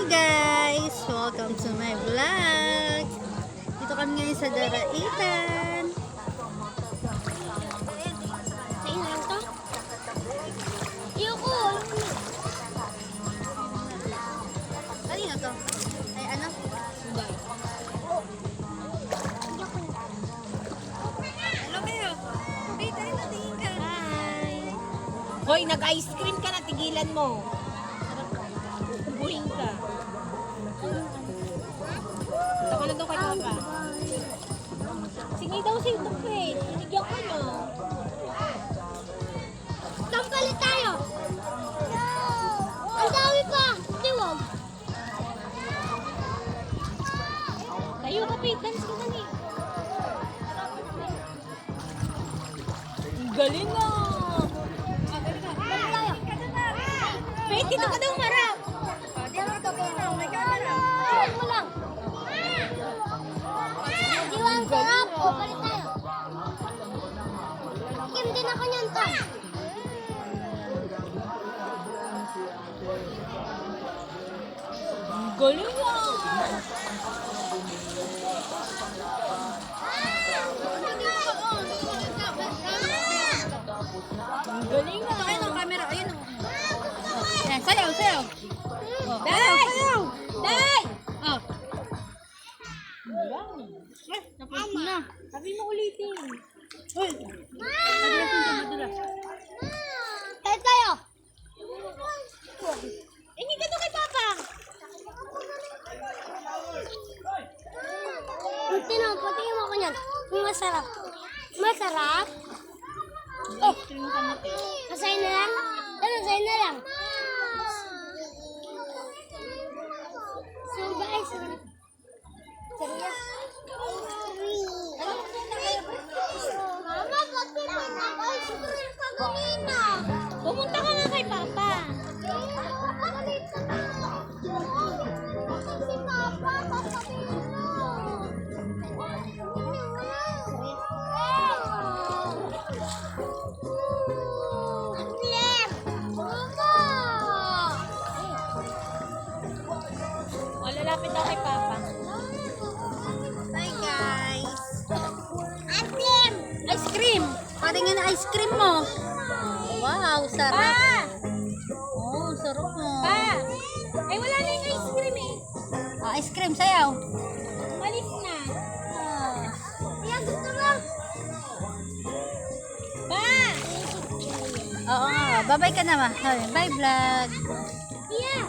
guys! Welcome to my vlog! Dito kami ngayon sa Daraitan. Sa'yo na lang to? Ayoko! Kanina to? Ay ano? Subay. Hello kayo! Hey, tayo natingin ka! Hi! Hoy, nag-ice cream ka na, tigilan mo. Kubuhin ka. Taka na daw kay Papa. Sige daw sa'yo ito, Fred. Tinigyan ko na. Tanggalit tayo! Ang dami pa! Tiwag! Tayo ka, Fred. Dance ka na ni. Ang galing na! Fred, dito ka daw marap! Dito ka po! May camera! Huwag mo lang! Di ba ang sarap? O, palit tayo. Kim din ako niyan to. Ang galing ah! Ang galing Ito ah! kayo ng camera. Ayun o. Ayan, sayaw, sayaw! Oh, Day! sayaw! Day! Oh. Ayan. Eh, napos na. Sabi mo ulitin. Uy! Madulas yung madulas. Kahit tayo. Hingi ka doon kay Papa. Patingin mo ako niyan. Masarap. Masarap? Oh, masaya na lang? Masaya na lang. So guys, Mama, ba't di mo nag-ice cream ka kanina? Pumunta ka nga kay Papa. Papalit ka na. Si Papa, papalit mo. Claire! Mama! O, lalapit daw kay Papa. Hi guys! Ice cream! Patingin na ice cream mo. Wow, sarap. Pa! Oh, sarap mo. Pa! Ay, wala na yung ice cream eh. Ah, ice cream, sayaw. Malis na. Ah. Yan, gusto mo? Pa! Oo nga, bye-bye ka na ma. Bye vlog. Yan!